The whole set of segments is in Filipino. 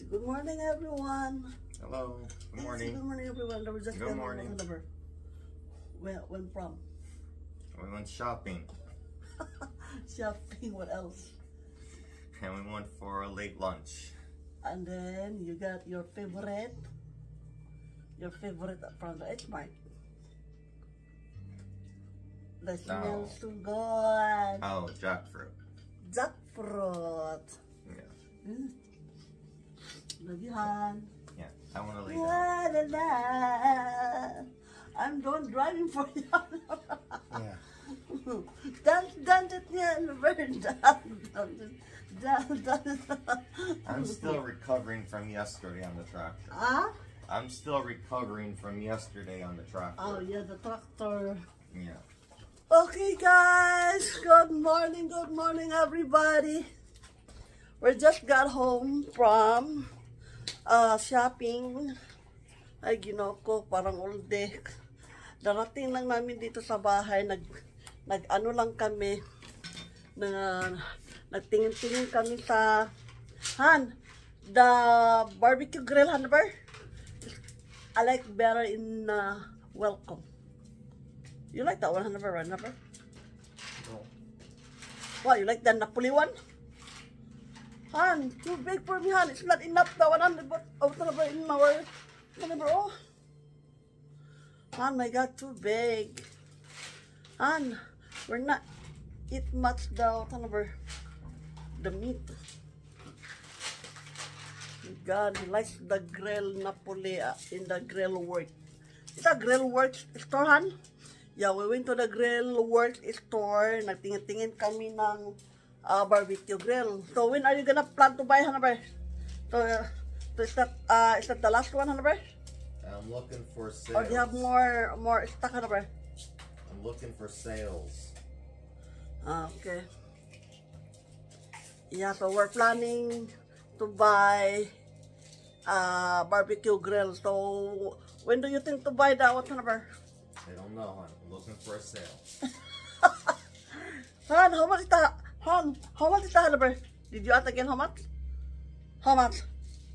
Good morning, everyone. Hello. Good morning. Good morning, everyone. We just Good morning. When from? We went shopping. Shopping. What else? And we went for a late lunch. And then you got your favorite from the H Mart. That smells so good. Oh, jackfruit. Jackfruit. Yeah. Love you, hon. Yeah. I want to lay La, down. la, la. I'm done driving for you. Yeah. Done it, yeah, done. I'm still recovering from yesterday on the tractor. Huh? I'm still recovering from yesterday on the tractor. Oh, yeah, the tractor. Yeah. Okay, guys. Good morning, everybody. We just got home from shopping. Ay, ginawa ko, parang all day. Darating lang namin dito sa bahay. Nag-ano lang kami. Nagtingin-tingin kami sa the barbecue grill, Hanover. I like better in Welcome. You like that one, Hanover, right, Hanover? No. What, you like the Napoli one? Han, too big for me, Han. It's not enough, the 100, but Hanover in our, Hanover, oh. Han, my God, too big. Han, we're not eat much the Hanover, the meat. God, he likes the grill Napoli in the grill work. Is that grill works store, Han? Yeah, we went to the grill works store. Nagtingin-tingin kami ng barbecue grill. So when are you gonna plan to buy, Hanover? So is that the last one, Hanover? I'm looking for sales. Or do you have more stock, Hanover? I'm looking for sales. Okay. Yeah, so we're planning to buy barbecue grill. So when do you think to buy that one, Hanover? I don't know, hon. I'm looking for a sale. Han, how much is that? Han, how much is that, Hanover? Did you ask again how much? How much?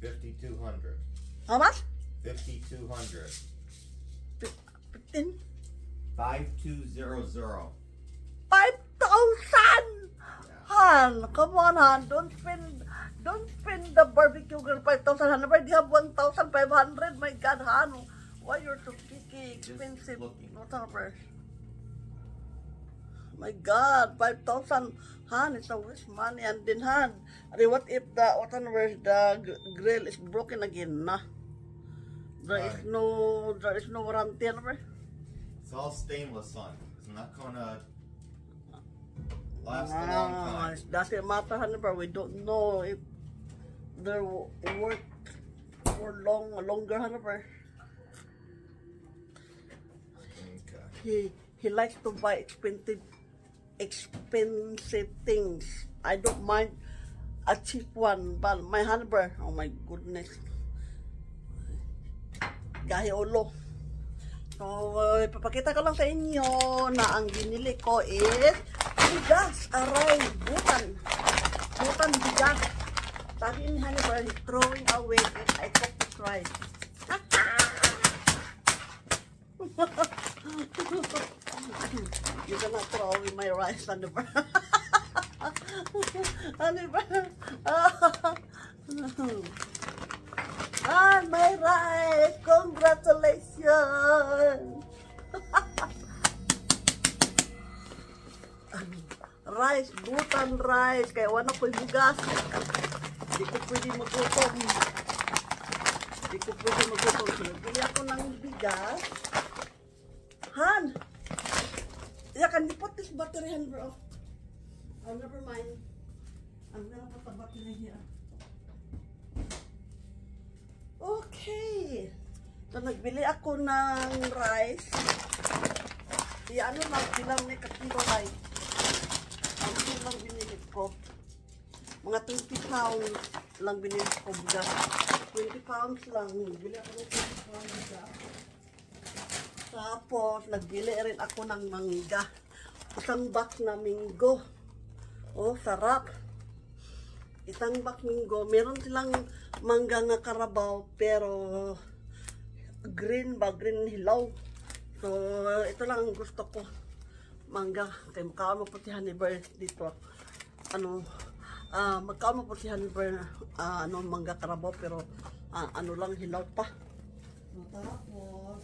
5,200. How much? 5,200. 15? 5200. 5,000! Han, come on, Han. Don't spend the barbecue grill 5,000, Hanover. You have 1,500. My God, Han. Why you're so picky, expensive? Not Hanover. My God, 5,000. Han, it's a waste money. And then, Han, what if the grill is broken again? Nah. There is no warranty, Hanover. It's all stainless, son. It's not gonna last a long time. It doesn't matter, Hanover. We don't know if they work for longer, Hanover. Okay. He likes to buy expensive things. I don't mind a cheap one, but my Hanover, oh my goodness. Gahi ulo. So, papakita ko lang sa inyo na ang binili ko is bigas, aray, butan bigas. Sabi ni Hanover, he's throwing away it. I took to try. You cannot throw away my rice, Hanover. Hanover. My rice! Congratulations! Rice, butan rice. Kaya wala ko'y bugas. Di ko pwede magutom. So, nagbili ako ng bigas. Han! Can you put this battery, Han, bro? Oh, never mind. I'm gonna put the battery here. Okay. So, nagbili ako ng rice. Ano lang, bilang may kakilo rice. Ang lang binili ko. Mga 20 pounds lang binili ko bigas. 20 pounds lang. Nagbili ako ng 20 pounds bigas. Tapos, nagbili rin ako ng mangga. Isang box na minggo. Oh, sarap. Isang box minggo. Meron silang mangga nga karabaw, pero green ba? Green hilaw. So, ito lang ang gusto ko. Mangga. Kaya magkaon mo po si Honey Bear dito. Magkaon mo po si Honey Bear, mangga karabaw, pero lang, hilaw pa. Tapos,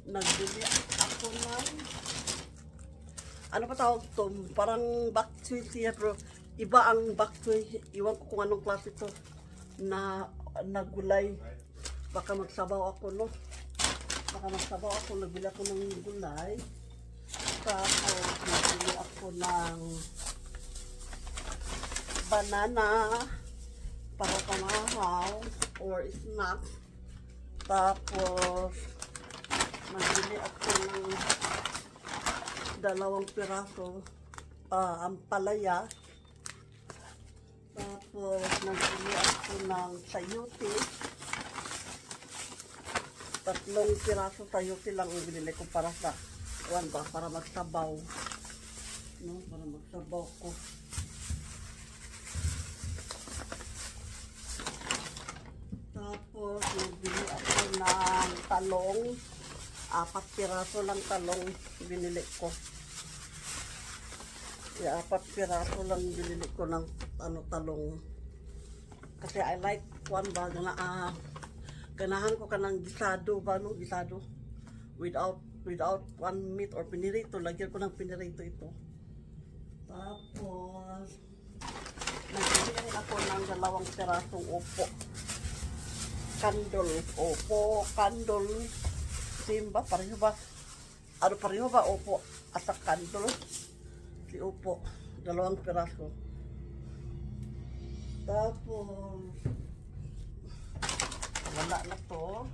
nagbili ako ng, ano pa tawag to? Parang bok choy siya, pero iba ang bok choy. Iwan ko kung anong klase to na gulay. Baka magsabaw ako, no? Nagbili ako ng gulay. Tapos, nagbili ako ng banana para pamahaw or snack. Tapos, nagbili ako ng 2 piraso ampalaya. Tapos, nagbili ako ng sayote. 3 piraso sayote lang ang binili ko para sa para magsabaw. No, para magsabaw ko. Tapos, nagbili ako ng talong. 4 piraso lang talong binili ko. 4 piraso lang binili ko ng talong. Kasi I like ganahan ko kanang gisado ba, no? Gisado. Without one meat or pinirito. Lagyan ko ng pinirito ito. Tapos, nagbili rin ako ng 2 pirasong upo. Kandol. Simba, pareho ba? Pareho ba upo at sa kandol? Si upo, 2 piraso. Tapos, wala na to.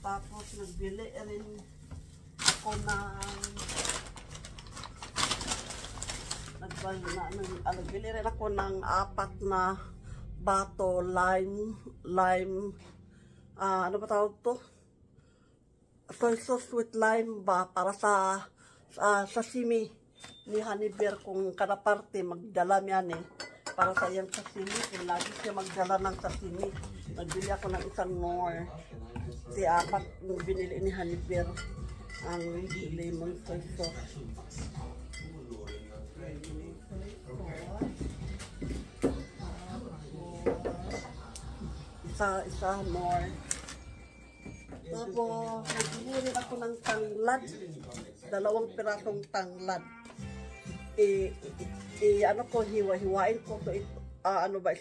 Tapos, nagbili rin ako nagbili rin ako ng 4 na bato lime, ano ba tawag to? Soy sauce with lime ba, para sa sashimi ni Honey Bear. Kung kada parte magdala yan para sa iyang sashimi, kung lagi siya magdala ng sashimi. Nagbili ako ng 1 more. 4 yung binili ni Honey Bear, ang lemon soy sauce. Isa more. Tapos, nagbili rin ako ng tanglad. 2 pirasong tanglad. Hiwa-hiwain ko to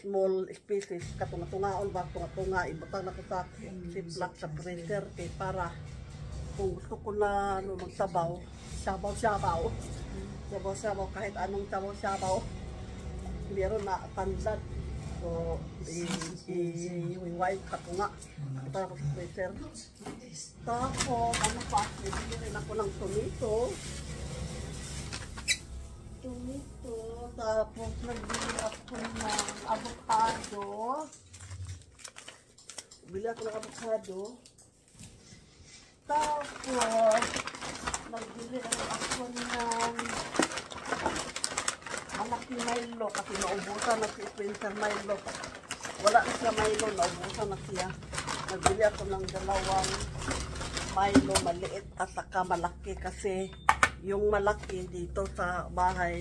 small species. Katunga-tungaon ba? Tunga-tunga. Ibutang na ko sa ziplock sa freezer. Para kung gusto ko na magsabaw, sabaw. Kahit anong sabaw. Meron na tanglad. So, i-wipe katunga. Para ko sa freezer. Tapos, nagbili rin ako ng tomato. Tapos, nagbili ako ng avocado. Tapos, nagbili rin ako ng malaki Milo kasi naubusan na si Spencer Milo. Wala na siya Milo, naubusan na siya. Nagbili ako ng 2 Milo maliit at saka malaki kasi yung malaki dito sa bahay,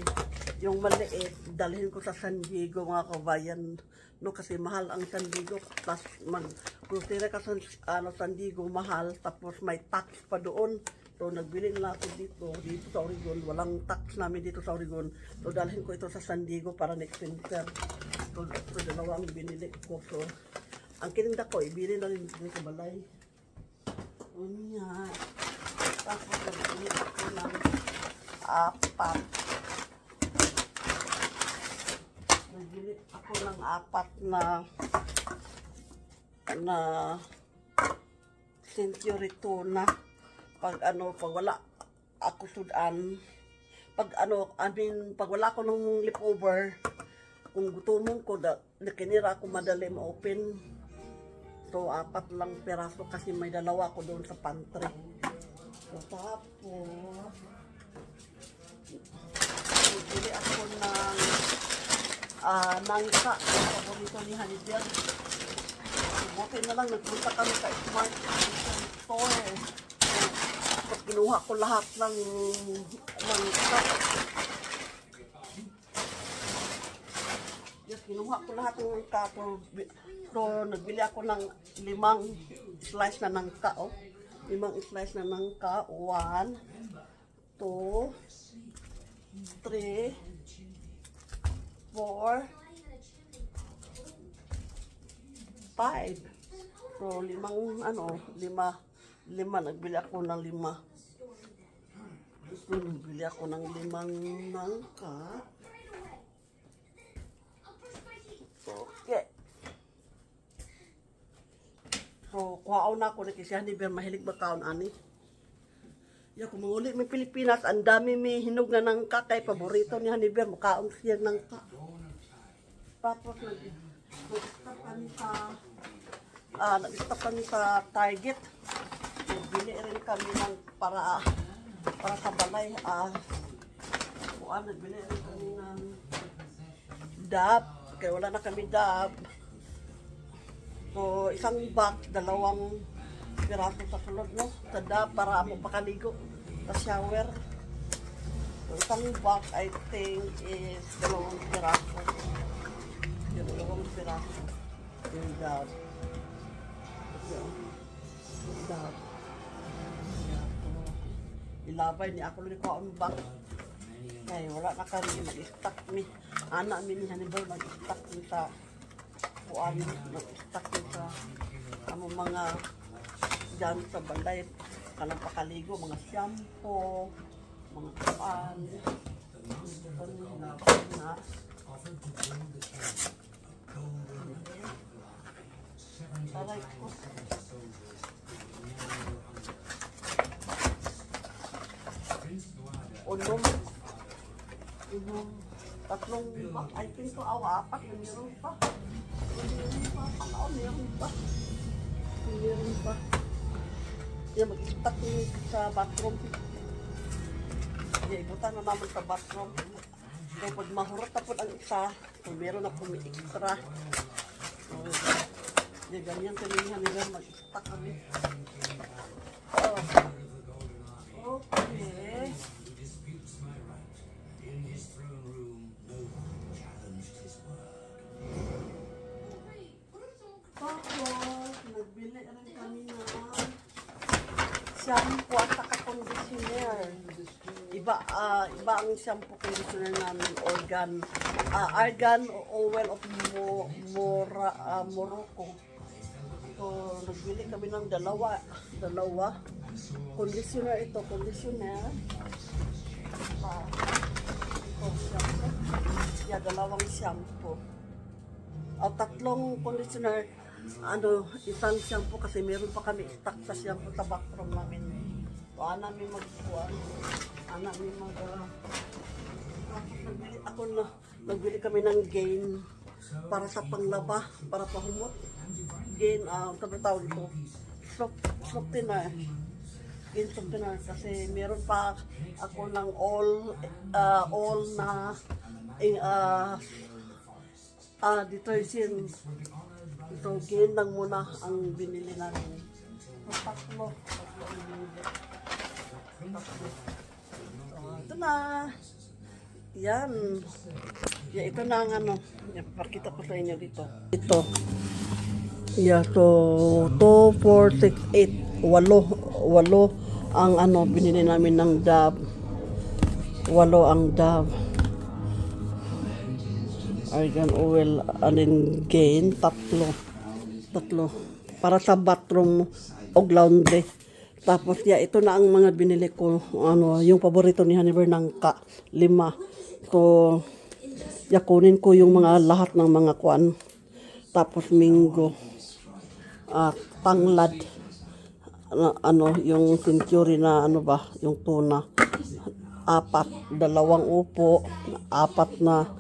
yung maliit dalhin ko sa San Diego, mga kabayan, no? Kasi mahal ang San Diego, plus mag-grocery ka sa San Diego, mahal, tapos may tax pa doon. So, nagbili na ako dito sa Oregon. Walang tax namin dito sa Oregon. So, dalhin ko ito sa San Diego para next winter. So, 2 ang binili ko. So, ang kininda ko, ibili na rin dito sa balay. Unya. Tapos, nagbili ako ng 4. Nagbili ako ng 4 na century tuna. Pag wala ako sudan, pag wala ko ng leftover, kung gutomon ko, nakinira ako madali ma-open. So, 4 lang peraso kasi may 2 ko doon sa pantry. So, tapos, nagbili ako ng nangka, yung paborito ni Haniber. Buti na lang, nagpunta kami sa Smart Store. Tapos kinuha ko lahat ng nangka. Yes, kinuha ko lahat ng nangka. So, nagbili ako ng 5 slice na nangka, oh. 5 slice na nangka. 1, 2, 3, 4, 5. So, 5, nagbili ako ng 5. So, nagbili ako ng 5 nangka. Okay. So, kuhaon na ako na kasi Haniber, mahilig ba kaon ani? Kung manguli may Pilipinas, ang dami may hinog na nangka kay paborito ni Haniber, makaon siya nangka. Tapos nag-stop kami sa Target. Bili rin kami ng para sa balay. Nagbili rin kami ng dab, kaya wala na kami dab. So, isang box, 2 piraso sa sulod, no? Sa dab para mo pakaligo sa shower. So, isang box, I think, is 2 piraso. Yung 2 piraso. Yung dab. Yung dab. Ilabay ni ako lang ko ang box. Ay, wala na kami mag-stock mi. Anak mi ni Haniber mag-stock mi sa kuan, mag-stock mi sa mga dyan sa balay, kalang pakaligo, mga shampoo, mga kuan, taray ko. Unom, 3 ba? I think so, 4, meron pa. Meron pa. Kaya mag-stock sa bathroom. Kaya ibutan na naman sa bathroom. Kaya pag mahurot na po ang isa, kung meron na po may extra. Kaya ganyan tinihan nila, mag-stock kami. Okay. Tapos, nagbili rin kami ng shampoo at saka conditioner. Iba ang shampoo conditioner namin, argan oil of Morocco. So, nagbili kami ng dalawa. Conditioner ito, conditioner. Ito, shampoo. Yeah, 2 shampoo. 3 conditioner. Isang shampoo kasi meron pa kami stock sa shampoo sa bathroom namin. So, namin nagbili kami ng Gain para sa panglaba, para pahumot. Gain, sabi tawag ito, softener. Gain softener kasi meron pa ako ng all na detergent. So, Gain lang muna ang binili namin. So, tatlo ang binili. Ito na. Yan. Ito na ang pakita ko sa inyo dito. Ito. Yeah, so 2, 4, 6, 8. 8 ang binili namin ng dab. 8 ang dab. Argan oil, Gain, 3 para sa bathroom o laundry. Tapos ito na ang mga binili ko, yung paborito ni Haniber nangka, 5. So kunin ko yung lahat ng mga kuan. Tapos Mingo, Tanglad, yung century na yung tuna, 4, 2 upo, 4 na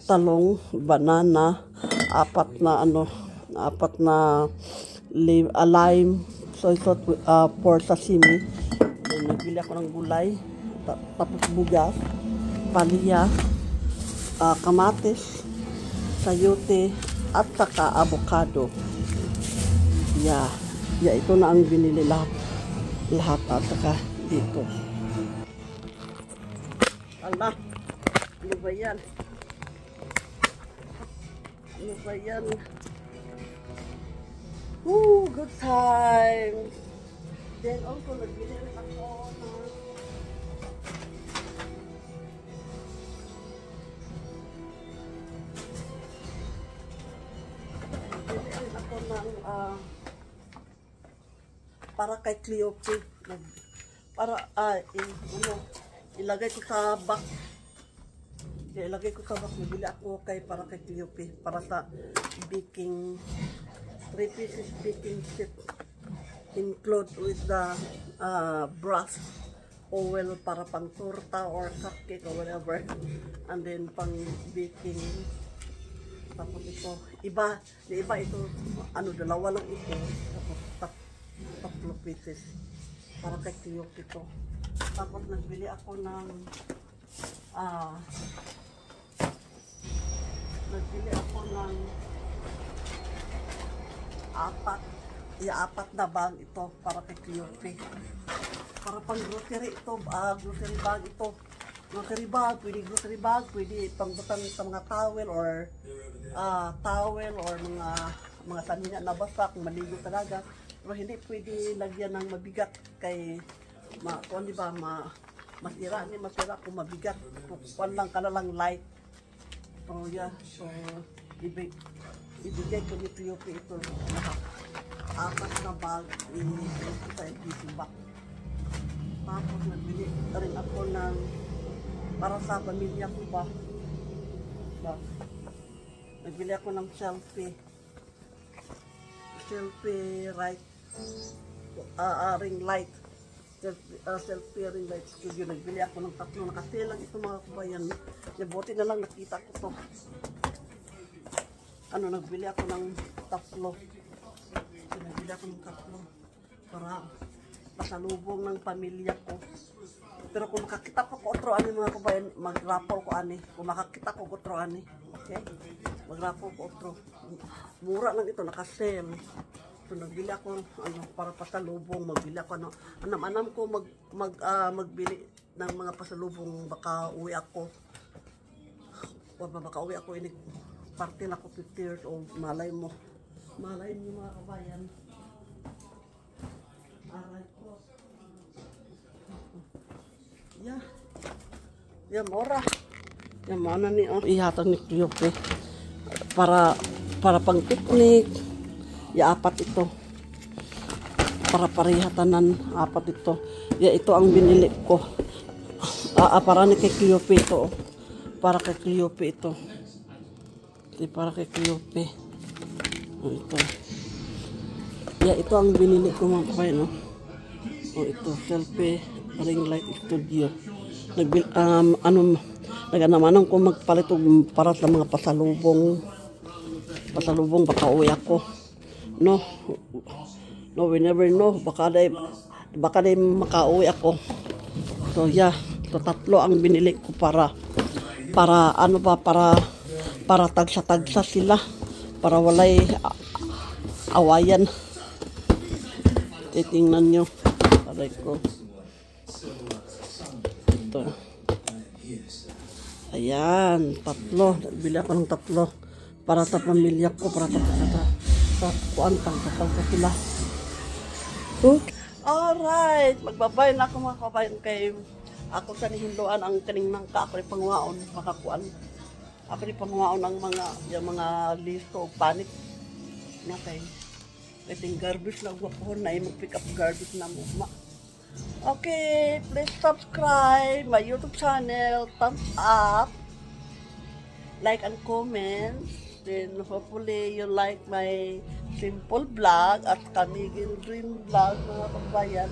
talong, banana, 4 na lime, soy sauce for sashimi. Nagbili ako ng gulay, tapos bugas, palya, kamatis, sayote, at saka avocado. Yeah. Yeah, ito na ang binili lahat. Lahat at saka dito. Ala, ano ba yan? Ano ba yan? Woo, good time! Then also, nagbili rin ako ng para kay Cleope. Para, ilagay ko sa box. Ilagay ko sa box. Nabili ako para kay Cleope. Para sa baking, 3 pieces baking sheet. Include with the brush oil para pang torta or cupcake or whatever. And then pang baking. Tapos ito, iba ito, dalawa lang ito. Tapos tatlo pieces. Para kay Cleope ito. Tapos nagbili ako ng apat na bag ito para kay Cleope. Para pang grocery ito, grocery bag ito. Grocery bag, pwede pangbutan sa mga towel or mga sanina na basa kung maligo talaga. Pero hindi pwede lagyan ng mabigat kay masira kung mabigat. Kuwan lang ka na lang light. So yeah, so ibigay ko ni Cleope ito lahat. Apat na bag sa LPG bag. Tapos nagbili rin ako ng para sa pamilya ko ba. Nagbili ako ng selfie ring light. Selfie ring light studio. Nagbili ako ng 3 nakasilang ito mga kabayan. Buti na lang nakita ko to. Nagbili ako ng 3. Nagbili ako ng 3 para pasalubong ng pamilya ko. Pero kung makakita ko otro mga kabayan, mag-raffle ko Kung makakita ko otro okay? Mag-raffle ko otro. Mura lang ito, nakasale. So nagbili ako para pasalubong, magbili ako anam ko magbili ng mga pasalubong baka uwi ako. Baka uwi ako party na ako 50 years old, malay mo mga kabayan. Aray ko. Yeah, mora. Yan mana ni ihatag ni Cleope para pang picnic. Apat ito. Para parihatanan, apat ito. Ito ang binili ko. Para ni kay Cleope ito. Para kay Cleope ito. Para kay Cleope. Ito. Ito ang binili ko mga kabayan, ito, selfie ring light studio. Naganamanang ko magpalit para sa mga pasalubong baka uwi ako. No, we never know, baka day makauwi ako. So yeah, ito 3 ang binili ko para tagsa sila, para walay awayan. Titingnan nyo. Aray ko. Ito. Ayan. 3. Nagbili ako ng 3. Para sa pamilya ko. Para sa kuantang. Sa sila. Okay. Alright. Magbabay na ako mga kabayan kay ako sa nihinduan ang kaning nangka. Ako rin pangwaon. Makakuan. Ako rin pangwaon ang mga listo o panit. Natay. Iting garbage na guwapo na mag-pick up garbage na mo. Okay, please subscribe my YouTube channel, thumbs up, like and comment. Then hopefully you like my simple vlog at Kamigil Dream Vlog mga kabayan.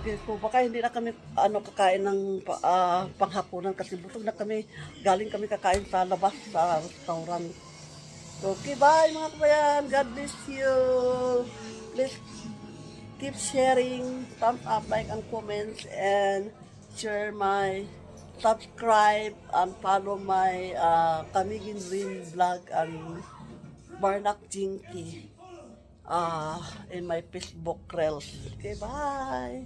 Okay, so baka hindi na kami kakain ng panghapunan kasi busog na kami. Galing kami kakain sa labas sa restaurant. Okay, bye mga kabayan. God bless you. Please keep sharing, thumbs up, like, and comments, and share my subscribe and follow my Kamigin Dream vlog and Barnak Jinky in my Facebook reels. Okay, bye!